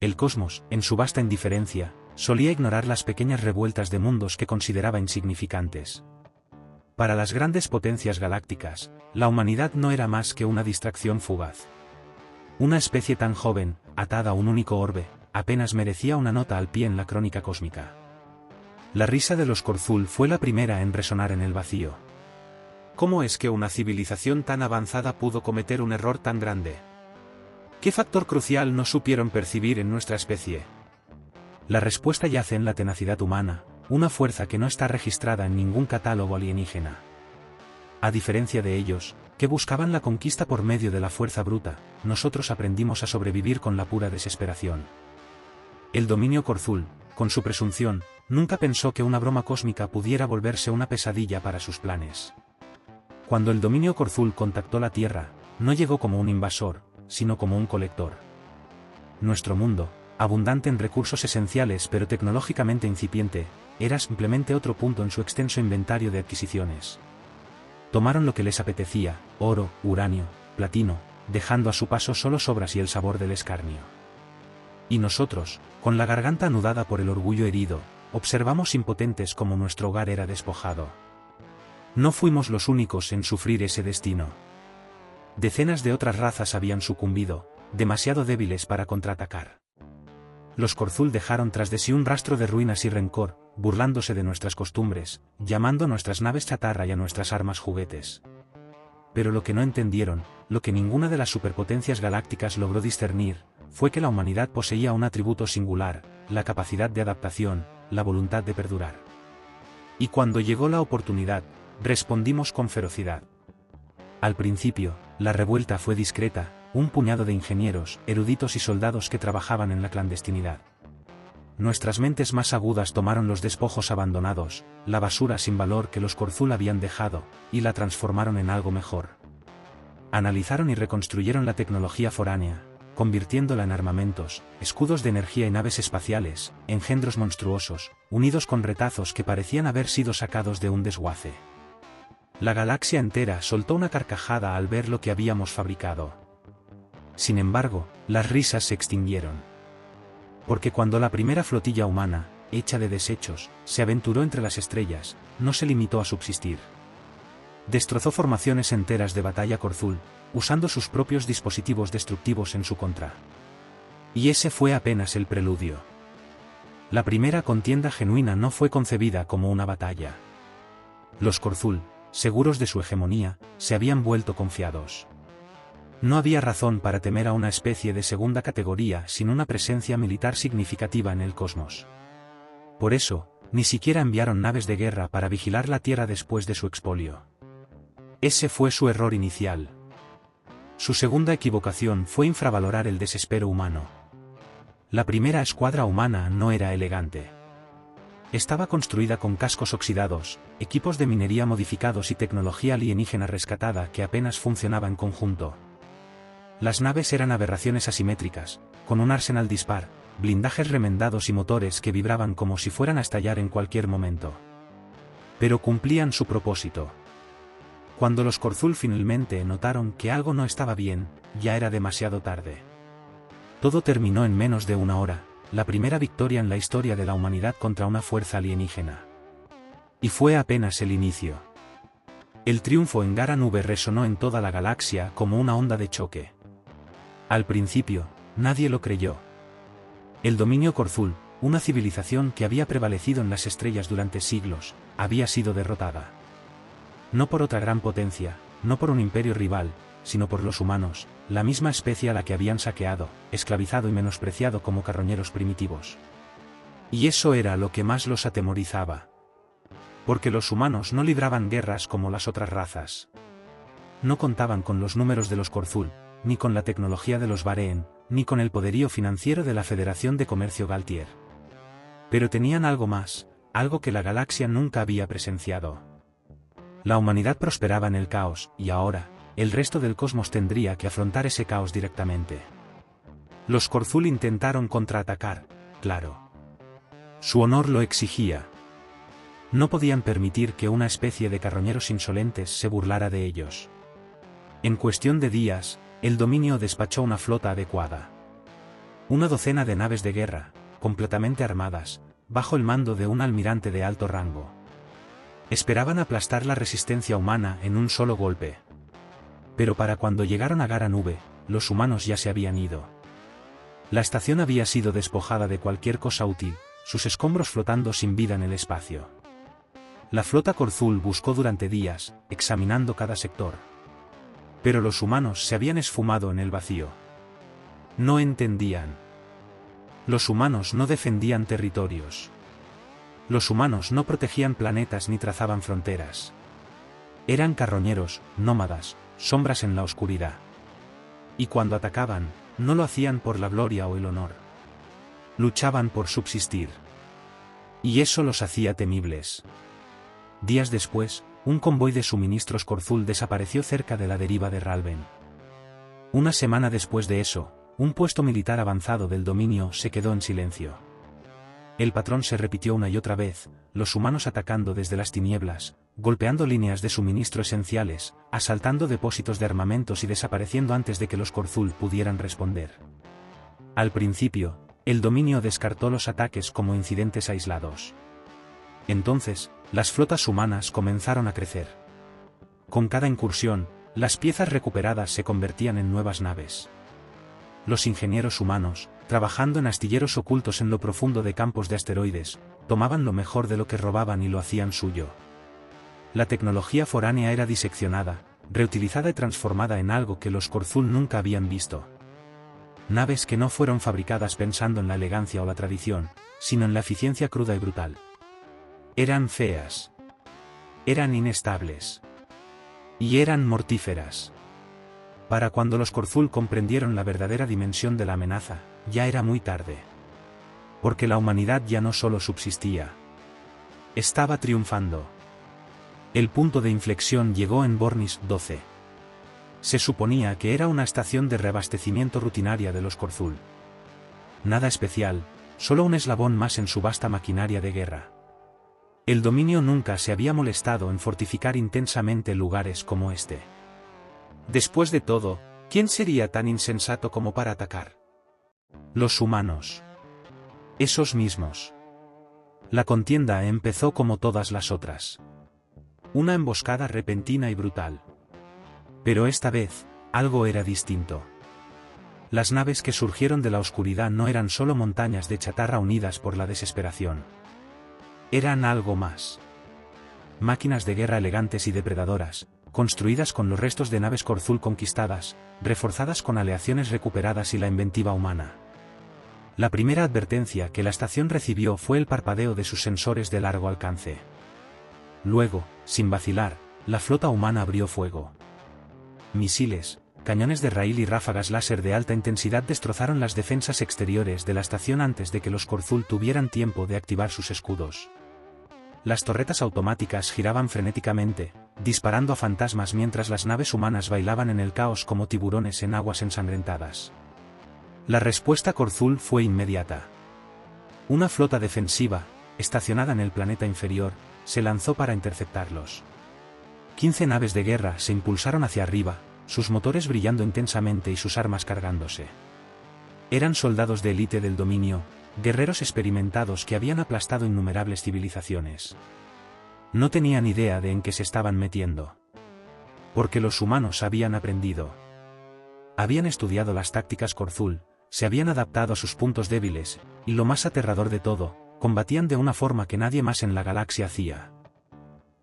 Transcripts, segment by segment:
El cosmos, en su vasta indiferencia, solía ignorar las pequeñas revueltas de mundos que consideraba insignificantes. Para las grandes potencias galácticas, la humanidad no era más que una distracción fugaz. Una especie tan joven, atada a un único orbe, apenas merecía una nota al pie en la crónica cósmica. La risa de los Corzul fue la primera en resonar en el vacío. ¿Cómo es que una civilización tan avanzada pudo cometer un error tan grande? ¿Qué factor crucial no supieron percibir en nuestra especie? La respuesta yace en la tenacidad humana, una fuerza que no está registrada en ningún catálogo alienígena. A diferencia de ellos, que buscaban la conquista por medio de la fuerza bruta, nosotros aprendimos a sobrevivir con la pura desesperación. El dominio Corzul, con su presunción, nunca pensó que una broma cósmica pudiera volverse una pesadilla para sus planes. Cuando el dominio Corzul contactó la Tierra, no llegó como un invasor, sino como un colector. Nuestro mundo, abundante en recursos esenciales pero tecnológicamente incipiente, era simplemente otro punto en su extenso inventario de adquisiciones. Tomaron lo que les apetecía, oro, uranio, platino, dejando a su paso solo sobras y el sabor del escarnio. Y nosotros, con la garganta anudada por el orgullo herido, observamos impotentes como nuestro hogar era despojado. No fuimos los únicos en sufrir ese destino. Decenas de otras razas habían sucumbido, demasiado débiles para contraatacar. Los Corzul dejaron tras de sí un rastro de ruinas y rencor, burlándose de nuestras costumbres, llamando a nuestras naves chatarra y a nuestras armas juguetes. Pero lo que no entendieron, lo que ninguna de las superpotencias galácticas logró discernir, fue que la humanidad poseía un atributo singular, la capacidad de adaptación, la voluntad de perdurar. Y cuando llegó la oportunidad, respondimos con ferocidad. Al principio, la revuelta fue discreta, un puñado de ingenieros, eruditos y soldados que trabajaban en la clandestinidad. Nuestras mentes más agudas tomaron los despojos abandonados, la basura sin valor que los Corzul habían dejado, y la transformaron en algo mejor. Analizaron y reconstruyeron la tecnología foránea, convirtiéndola en armamentos, escudos de energía y naves espaciales, engendros monstruosos, unidos con retazos que parecían haber sido sacados de un desguace. La galaxia entera soltó una carcajada al ver lo que habíamos fabricado. Sin embargo, las risas se extinguieron. Porque cuando la primera flotilla humana, hecha de desechos, se aventuró entre las estrellas, no se limitó a subsistir. Destrozó formaciones enteras de batalla Corzul, usando sus propios dispositivos destructivos en su contra. Y ese fue apenas el preludio. La primera contienda genuina no fue concebida como una batalla. Los Corzul, seguros de su hegemonía, se habían vuelto confiados. No había razón para temer a una especie de segunda categoría sin una presencia militar significativa en el cosmos. Por eso, ni siquiera enviaron naves de guerra para vigilar la Tierra después de su expolio. Ese fue su error inicial. Su segunda equivocación fue infravalorar el desespero humano. La primera escuadra humana no era elegante. Estaba construida con cascos oxidados, equipos de minería modificados y tecnología alienígena rescatada que apenas funcionaba en conjunto. Las naves eran aberraciones asimétricas, con un arsenal dispar, blindajes remendados y motores que vibraban como si fueran a estallar en cualquier momento. Pero cumplían su propósito. Cuando los Corzul finalmente notaron que algo no estaba bien, ya era demasiado tarde. Todo terminó en menos de una hora, la primera victoria en la historia de la humanidad contra una fuerza alienígena. Y fue apenas el inicio. El triunfo en Gara Nube resonó en toda la galaxia como una onda de choque. Al principio, nadie lo creyó. El dominio Corzul, una civilización que había prevalecido en las estrellas durante siglos, había sido derrotada. No por otra gran potencia, no por un imperio rival, sino por los humanos, la misma especie a la que habían saqueado, esclavizado y menospreciado como carroñeros primitivos. Y eso era lo que más los atemorizaba. Porque los humanos no libraban guerras como las otras razas. No contaban con los números de los Corzul, ni con la tecnología de los Vareen, ni con el poderío financiero de la Federación de Comercio Galtier. Pero tenían algo más, algo que la galaxia nunca había presenciado. La humanidad prosperaba en el caos, y ahora, el resto del cosmos tendría que afrontar ese caos directamente. Los Corzul intentaron contraatacar, claro. Su honor lo exigía. No podían permitir que una especie de carroñeros insolentes se burlara de ellos. En cuestión de días, el dominio despachó una flota adecuada. Una docena de naves de guerra, completamente armadas, bajo el mando de un almirante de alto rango. Esperaban aplastar la resistencia humana en un solo golpe. Pero para cuando llegaron a Gara Nube, los humanos ya se habían ido. La estación había sido despojada de cualquier cosa útil, sus escombros flotando sin vida en el espacio. La flota Korzul buscó durante días, examinando cada sector. Pero los humanos se habían esfumado en el vacío. No entendían. Los humanos no defendían territorios. Los humanos no protegían planetas ni trazaban fronteras. Eran carroñeros, nómadas, sombras en la oscuridad. Y cuando atacaban, no lo hacían por la gloria o el honor. Luchaban por subsistir. Y eso los hacía temibles. Días después, un convoy de suministros Korzul desapareció cerca de la deriva de Ralven. Una semana después de eso, un puesto militar avanzado del dominio se quedó en silencio. El patrón se repitió una y otra vez, los humanos atacando desde las tinieblas, golpeando líneas de suministro esenciales, asaltando depósitos de armamentos y desapareciendo antes de que los Korzul pudieran responder. Al principio, el dominio descartó los ataques como incidentes aislados. Entonces, las flotas humanas comenzaron a crecer. Con cada incursión, las piezas recuperadas se convertían en nuevas naves. Los ingenieros humanos, trabajando en astilleros ocultos en lo profundo de campos de asteroides, tomaban lo mejor de lo que robaban y lo hacían suyo. La tecnología foránea era diseccionada, reutilizada y transformada en algo que los Korzul nunca habían visto. Naves que no fueron fabricadas pensando en la elegancia o la tradición, sino en la eficiencia cruda y brutal. Eran feas. Eran inestables. Y eran mortíferas. Para cuando los Korzul comprendieron la verdadera dimensión de la amenaza, ya era muy tarde. Porque la humanidad ya no solo subsistía. Estaba triunfando. El punto de inflexión llegó en Bornis 12. Se suponía que era una estación de reabastecimiento rutinaria de los Korzul. Nada especial, solo un eslabón más en su vasta maquinaria de guerra. El dominio nunca se había molestado en fortificar intensamente lugares como este. Después de todo, ¿quién sería tan insensato como para atacar? Los humanos. Esos mismos. La contienda empezó como todas las otras. Una emboscada repentina y brutal. Pero esta vez, algo era distinto. Las naves que surgieron de la oscuridad no eran solo montañas de chatarra unidas por la desesperación. Eran algo más. Máquinas de guerra elegantes y depredadoras, construidas con los restos de naves Korzul conquistadas, reforzadas con aleaciones recuperadas y la inventiva humana. La primera advertencia que la estación recibió fue el parpadeo de sus sensores de largo alcance. Luego, sin vacilar, la flota humana abrió fuego. Misiles, cañones de raíl y ráfagas láser de alta intensidad destrozaron las defensas exteriores de la estación antes de que los Korzul tuvieran tiempo de activar sus escudos. Las torretas automáticas giraban frenéticamente, disparando a fantasmas mientras las naves humanas bailaban en el caos como tiburones en aguas ensangrentadas. La respuesta Korzul fue inmediata. Una flota defensiva, estacionada en el planeta inferior, se lanzó para interceptarlos. 15 naves de guerra se impulsaron hacia arriba, sus motores brillando intensamente y sus armas cargándose. Eran soldados de élite del dominio, guerreros experimentados que habían aplastado innumerables civilizaciones. No tenían idea de en qué se estaban metiendo. Porque los humanos habían aprendido. Habían estudiado las tácticas Korzul, se habían adaptado a sus puntos débiles, y lo más aterrador de todo, combatían de una forma que nadie más en la galaxia hacía.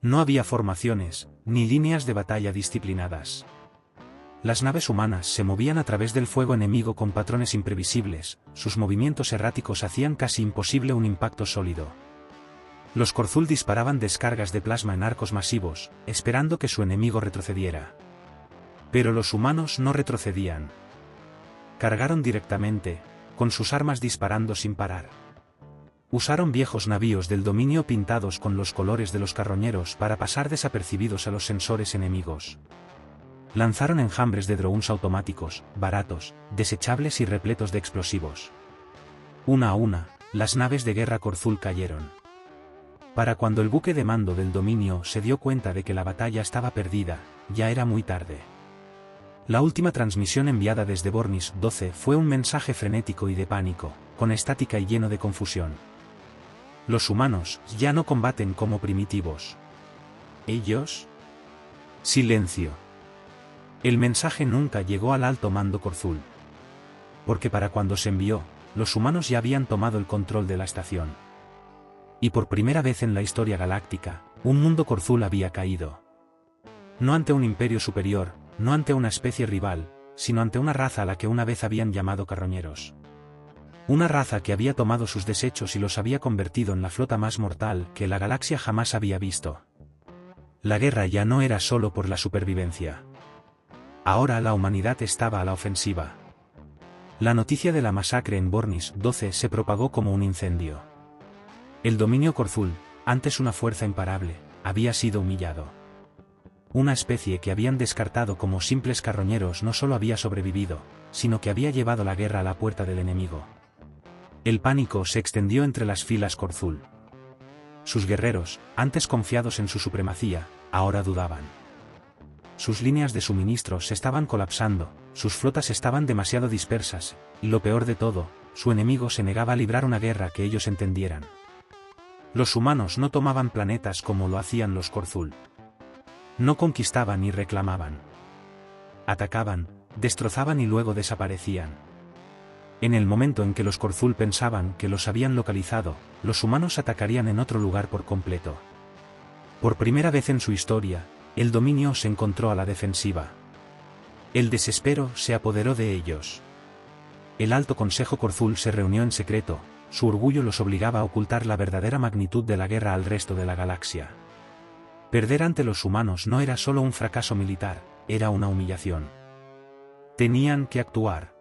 No había formaciones, ni líneas de batalla disciplinadas. Las naves humanas se movían a través del fuego enemigo con patrones imprevisibles, sus movimientos erráticos hacían casi imposible un impacto sólido. Los Korzul disparaban descargas de plasma en arcos masivos, esperando que su enemigo retrocediera. Pero los humanos no retrocedían. Cargaron directamente, con sus armas disparando sin parar. Usaron viejos navíos del dominio pintados con los colores de los carroñeros para pasar desapercibidos a los sensores enemigos. Lanzaron enjambres de drones automáticos, baratos, desechables y repletos de explosivos. Una a una, las naves de guerra Korzul cayeron. Para cuando el buque de mando del dominio se dio cuenta de que la batalla estaba perdida, ya era muy tarde. La última transmisión enviada desde Bornis 12 fue un mensaje frenético y de pánico, con estática y lleno de confusión. Los humanos ya no combaten como primitivos. ¿Ellos? Silencio. El mensaje nunca llegó al alto mando Korzul. Porque para cuando se envió, los humanos ya habían tomado el control de la estación. Y por primera vez en la historia galáctica, un mundo Korzul había caído. No ante un imperio superior, no ante una especie rival, sino ante una raza a la que una vez habían llamado carroñeros. Una raza que había tomado sus desechos y los había convertido en la flota más mortal que la galaxia jamás había visto. La guerra ya no era solo por la supervivencia. Ahora la humanidad estaba a la ofensiva. La noticia de la masacre en Bornis 12 se propagó como un incendio. El dominio Korzul, antes una fuerza imparable, había sido humillado. Una especie que habían descartado como simples carroñeros no solo había sobrevivido, sino que había llevado la guerra a la puerta del enemigo. El pánico se extendió entre las filas Korzul. Sus guerreros, antes confiados en su supremacía, ahora dudaban. Sus líneas de suministros se estaban colapsando, sus flotas estaban demasiado dispersas, y lo peor de todo, su enemigo se negaba a librar una guerra que ellos entendieran. Los humanos no tomaban planetas como lo hacían los Korzul. No conquistaban ni reclamaban. Atacaban, destrozaban y luego desaparecían. En el momento en que los Korzul pensaban que los habían localizado, los humanos atacarían en otro lugar por completo. Por primera vez en su historia, el dominio se encontró a la defensiva. El desespero se apoderó de ellos. El Alto Consejo Korzul se reunió en secreto, su orgullo los obligaba a ocultar la verdadera magnitud de la guerra al resto de la galaxia. Perder ante los humanos no era solo un fracaso militar, era una humillación. Tenían que actuar.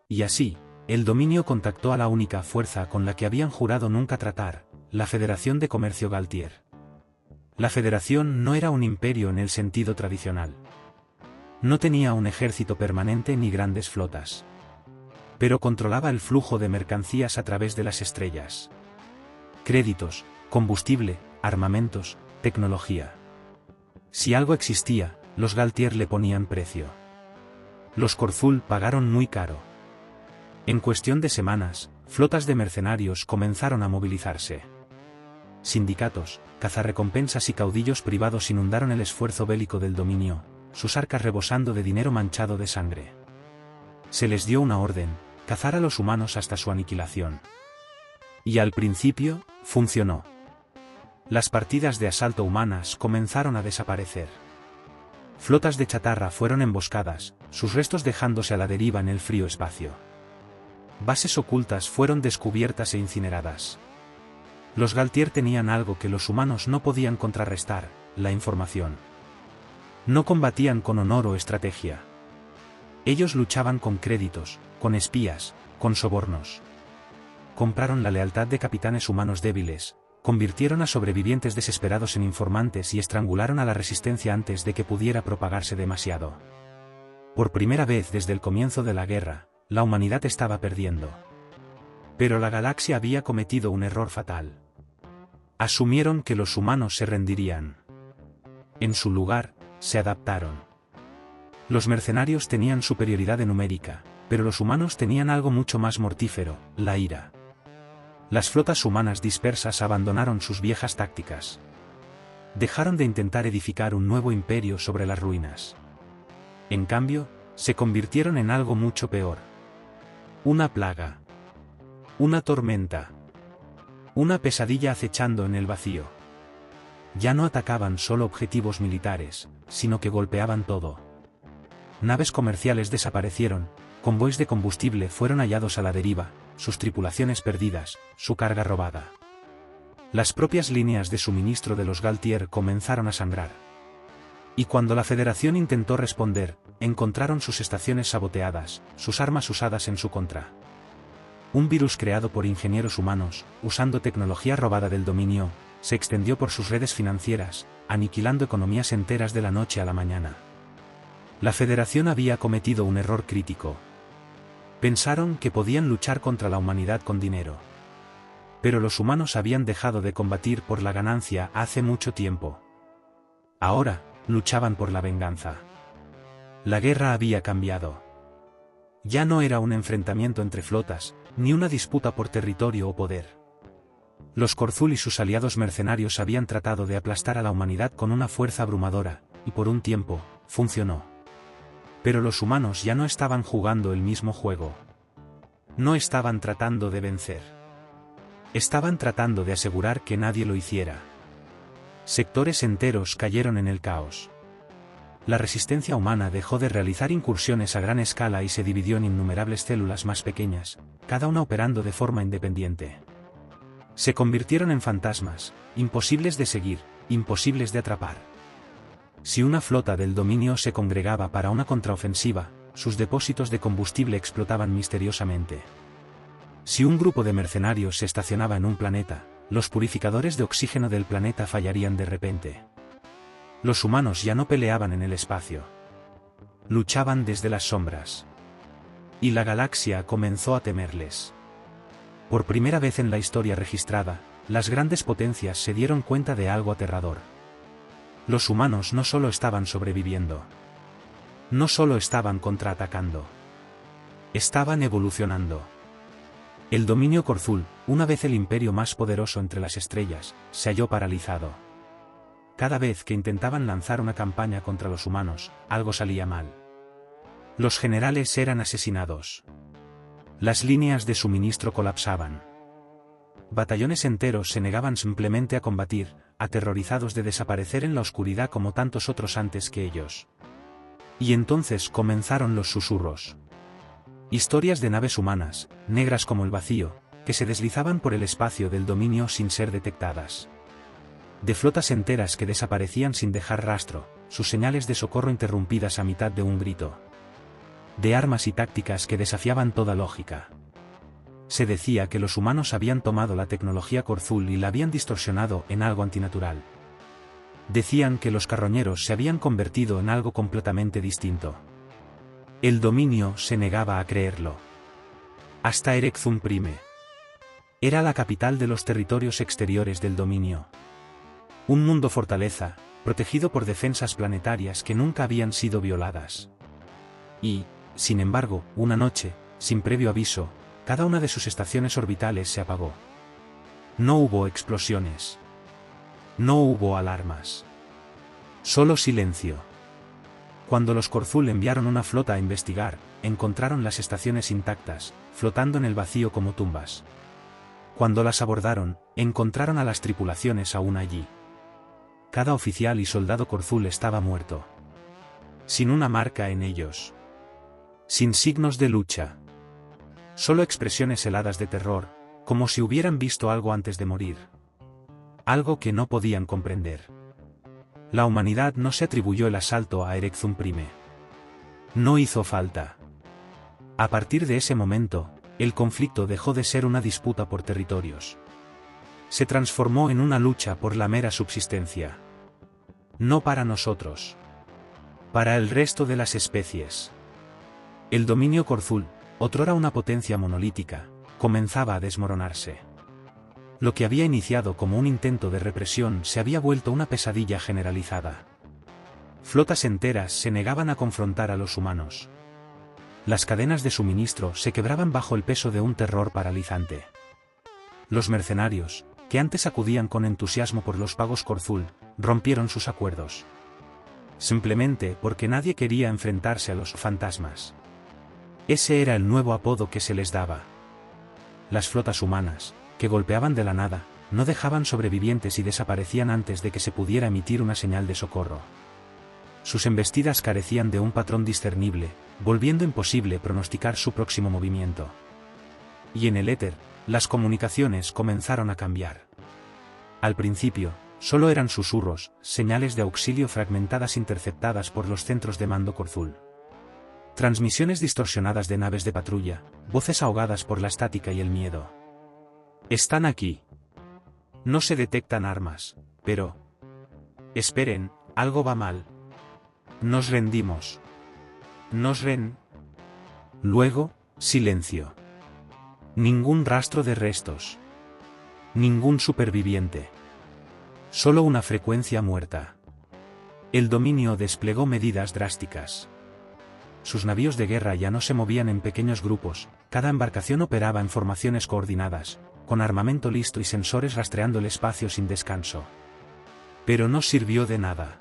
Y así, el dominio contactó a la única fuerza con la que habían jurado nunca tratar, la Federación de Comercio Galtier. La Federación no era un imperio en el sentido tradicional. No tenía un ejército permanente ni grandes flotas. Pero controlaba el flujo de mercancías a través de las estrellas. Créditos, combustible, armamentos, tecnología. Si algo existía, los Galtier le ponían precio. Los Korzul pagaron muy caro. En cuestión de semanas, flotas de mercenarios comenzaron a movilizarse. Sindicatos, cazarrecompensas y caudillos privados inundaron el esfuerzo bélico del dominio, sus arcas rebosando de dinero manchado de sangre. Se les dio una orden: cazar a los humanos hasta su aniquilación. Y al principio, funcionó. Las partidas de asalto humanas comenzaron a desaparecer. Flotas de chatarra fueron emboscadas, sus restos dejándose a la deriva en el frío espacio. Bases ocultas fueron descubiertas e incineradas. Los Galtier tenían algo que los humanos no podían contrarrestar: la información. No combatían con honor o estrategia. Ellos luchaban con créditos, con espías, con sobornos. Compraron la lealtad de capitanes humanos débiles, convirtieron a sobrevivientes desesperados en informantes y estrangularon a la resistencia antes de que pudiera propagarse demasiado. Por primera vez desde el comienzo de la guerra, la humanidad estaba perdiendo. Pero la galaxia había cometido un error fatal. Asumieron que los humanos se rendirían. En su lugar, se adaptaron. Los mercenarios tenían superioridad numérica, pero los humanos tenían algo mucho más mortífero: la ira. Las flotas humanas dispersas abandonaron sus viejas tácticas. Dejaron de intentar edificar un nuevo imperio sobre las ruinas. En cambio, se convirtieron en algo mucho peor. Una plaga. Una tormenta. Una pesadilla acechando en el vacío. Ya no atacaban solo objetivos militares, sino que golpeaban todo. Naves comerciales desaparecieron, convoys de combustible fueron hallados a la deriva, sus tripulaciones perdidas, su carga robada. Las propias líneas de suministro de los Galtier comenzaron a sangrar. Y cuando la Federación intentó responder, encontraron sus estaciones saboteadas, sus armas usadas en su contra. Un virus creado por ingenieros humanos, usando tecnología robada del dominio, se extendió por sus redes financieras, aniquilando economías enteras de la noche a la mañana. La Federación había cometido un error crítico. Pensaron que podían luchar contra la humanidad con dinero. Pero los humanos habían dejado de combatir por la ganancia hace mucho tiempo. Ahora, luchaban por la venganza. La guerra había cambiado. Ya no era un enfrentamiento entre flotas, ni una disputa por territorio o poder. Los Korzul y sus aliados mercenarios habían tratado de aplastar a la humanidad con una fuerza abrumadora, y por un tiempo, funcionó. Pero los humanos ya no estaban jugando el mismo juego. No estaban tratando de vencer. Estaban tratando de asegurar que nadie lo hiciera. Sectores enteros cayeron en el caos. La resistencia humana dejó de realizar incursiones a gran escala y se dividió en innumerables células más pequeñas, cada una operando de forma independiente. Se convirtieron en fantasmas, imposibles de seguir, imposibles de atrapar. Si una flota del dominio se congregaba para una contraofensiva, sus depósitos de combustible explotaban misteriosamente. Si un grupo de mercenarios se estacionaba en un planeta, los purificadores de oxígeno del planeta fallarían de repente. Los humanos ya no peleaban en el espacio. Luchaban desde las sombras. Y la galaxia comenzó a temerles. Por primera vez en la historia registrada, las grandes potencias se dieron cuenta de algo aterrador. Los humanos no solo estaban sobreviviendo. No solo estaban contraatacando. Estaban evolucionando. El dominio Korzul, una vez el imperio más poderoso entre las estrellas, se halló paralizado. Cada vez que intentaban lanzar una campaña contra los humanos, algo salía mal. Los generales eran asesinados. Las líneas de suministro colapsaban. Batallones enteros se negaban simplemente a combatir, aterrorizados de desaparecer en la oscuridad como tantos otros antes que ellos. Y entonces comenzaron los susurros. Historias de naves humanas, negras como el vacío, que se deslizaban por el espacio del dominio sin ser detectadas. De flotas enteras que desaparecían sin dejar rastro, sus señales de socorro interrumpidas a mitad de un grito. De armas y tácticas que desafiaban toda lógica. Se decía que los humanos habían tomado la tecnología Korzul y la habían distorsionado en algo antinatural. Decían que los carroñeros se habían convertido en algo completamente distinto. El dominio se negaba a creerlo. Hasta Erechthon Prime. Era la capital de los territorios exteriores del dominio. Un mundo fortaleza, protegido por defensas planetarias que nunca habían sido violadas. Y, sin embargo, una noche, sin previo aviso, cada una de sus estaciones orbitales se apagó. No hubo explosiones. No hubo alarmas. Solo silencio. Cuando los Korzul enviaron una flota a investigar, encontraron las estaciones intactas, flotando en el vacío como tumbas. Cuando las abordaron, encontraron a las tripulaciones aún allí. Cada oficial y soldado Korzul estaba muerto. Sin una marca en ellos. Sin signos de lucha. Solo expresiones heladas de terror, como si hubieran visto algo antes de morir. Algo que no podían comprender. La humanidad no se atribuyó el asalto a Erechthon Prime. No hizo falta. A partir de ese momento, el conflicto dejó de ser una disputa por territorios. Se transformó en una lucha por la mera subsistencia. No para nosotros. Para el resto de las especies. El dominio Korzul, otrora una potencia monolítica, comenzaba a desmoronarse. Lo que había iniciado como un intento de represión se había vuelto una pesadilla generalizada. Flotas enteras se negaban a confrontar a los humanos. Las cadenas de suministro se quebraban bajo el peso de un terror paralizante. Los mercenarios, que antes acudían con entusiasmo por los pagos Korzul, rompieron sus acuerdos. Simplemente porque nadie quería enfrentarse a los fantasmas. Ese era el nuevo apodo que se les daba. Las flotas humanas, que golpeaban de la nada, no dejaban sobrevivientes y desaparecían antes de que se pudiera emitir una señal de socorro. Sus embestidas carecían de un patrón discernible, volviendo imposible pronosticar su próximo movimiento. Y en el éter, las comunicaciones comenzaron a cambiar. Al principio, solo eran susurros, señales de auxilio fragmentadas interceptadas por los centros de mando Korzul. Transmisiones distorsionadas de naves de patrulla, voces ahogadas por la estática y el miedo. Están aquí. No se detectan armas, pero... Esperen, algo va mal. Nos rendimos. Luego, silencio. Ningún rastro de restos. Ningún superviviente. Solo una frecuencia muerta. El dominio desplegó medidas drásticas. sus navíos de guerra ya no se movían en pequeños grupos, cada embarcación operaba en formaciones coordinadas, con armamento listo y sensores rastreando el espacio sin descanso. Pero no sirvió de nada.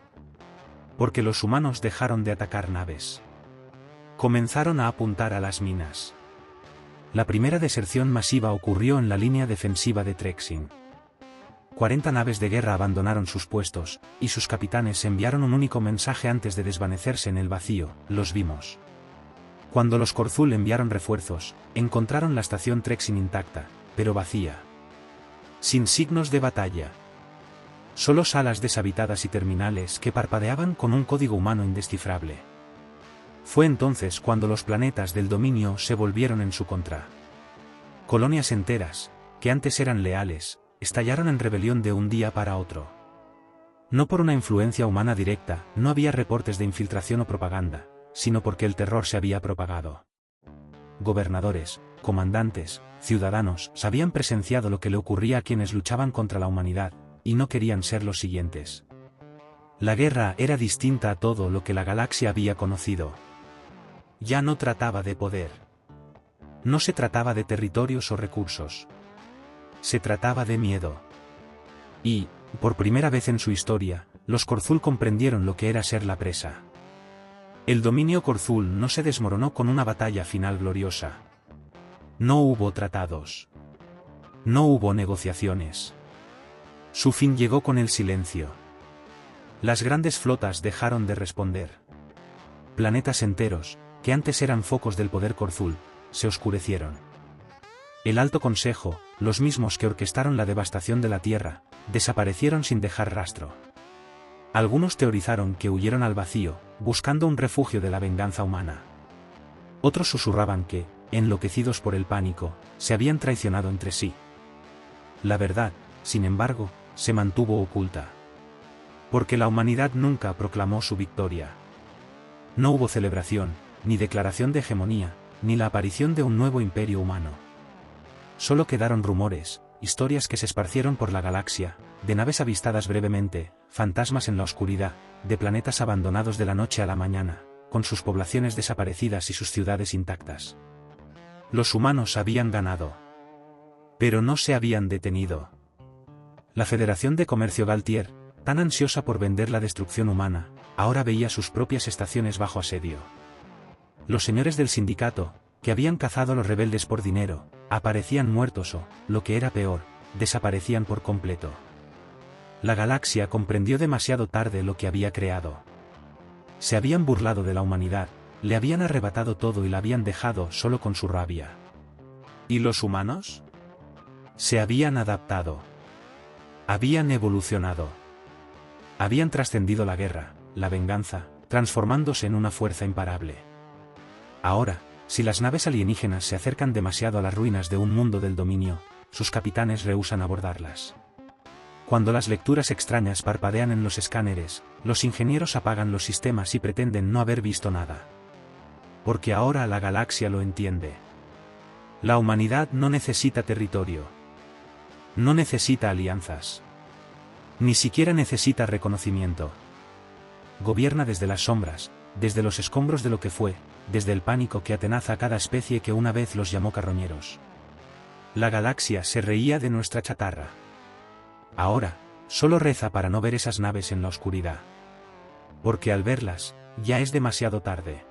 Porque los humanos dejaron de atacar naves. Comenzaron a apuntar a las minas. La primera deserción masiva ocurrió en la línea defensiva de Trexin. 40 naves de guerra abandonaron sus puestos, y sus capitanes enviaron un único mensaje antes de desvanecerse en el vacío: los vimos. Cuando los Korzul enviaron refuerzos, encontraron la estación Trexin intacta, pero vacía. Sin signos de batalla. Solo salas deshabitadas y terminales que parpadeaban con un código humano indescifrable. Fue entonces cuando los planetas del dominio se volvieron en su contra. Colonias enteras, que antes eran leales, estallaron en rebelión de un día para otro. No por una influencia humana directa, no había reportes de infiltración o propaganda, sino porque el terror se había propagado. Gobernadores, comandantes, ciudadanos habían presenciado lo que le ocurría a quienes luchaban contra la humanidad, y no querían ser los siguientes. La guerra era distinta a todo lo que la galaxia había conocido. Ya no trataba de poder. No se trataba de territorios o recursos. Se trataba de miedo. Y, por primera vez en su historia, los Korzul comprendieron lo que era ser la presa. El dominio Korzul no se desmoronó con una batalla final gloriosa. No hubo tratados. No hubo negociaciones. Su fin llegó con el silencio. Las grandes flotas dejaron de responder. Planetas enteros, que antes eran focos del poder Korzul, se oscurecieron. El Alto Consejo, los mismos que orquestaron la devastación de la Tierra, desaparecieron sin dejar rastro. Algunos teorizaron que huyeron al vacío, buscando un refugio de la venganza humana. Otros susurraban que, enloquecidos por el pánico, se habían traicionado entre sí. La verdad, sin embargo, se mantuvo oculta. Porque la humanidad nunca proclamó su victoria. No hubo celebración, ni declaración de hegemonía, ni la aparición de un nuevo imperio humano. Solo quedaron rumores, historias que se esparcieron por la galaxia, de naves avistadas brevemente, fantasmas en la oscuridad, de planetas abandonados de la noche a la mañana, con sus poblaciones desaparecidas y sus ciudades intactas. Los humanos habían ganado. Pero no se habían detenido. La Federación de Comercio Galtier, tan ansiosa por vender la destrucción humana, ahora veía sus propias estaciones bajo asedio. Los señores del sindicato, que habían cazado a los rebeldes por dinero, aparecían muertos o, lo que era peor, desaparecían por completo. La galaxia comprendió demasiado tarde lo que había creado. Se habían burlado de la humanidad, le habían arrebatado todo y la habían dejado solo con su rabia. ¿Y los humanos? Se habían adaptado. Habían evolucionado. Habían trascendido la guerra, la venganza, transformándose en una fuerza imparable. Ahora, si las naves alienígenas se acercan demasiado a las ruinas de un mundo del dominio, sus capitanes rehúsan abordarlas. Cuando las lecturas extrañas parpadean en los escáneres, los ingenieros apagan los sistemas y pretenden no haber visto nada. Porque ahora la galaxia lo entiende. La humanidad no necesita territorio. No necesita alianzas. Ni siquiera necesita reconocimiento. Gobierna desde las sombras, desde los escombros de lo que fue, desde el pánico que atenaza a cada especie que una vez los llamó carroñeros. La galaxia se reía de nuestra chatarra. Ahora, solo reza para no ver esas naves en la oscuridad. Porque al verlas, ya es demasiado tarde.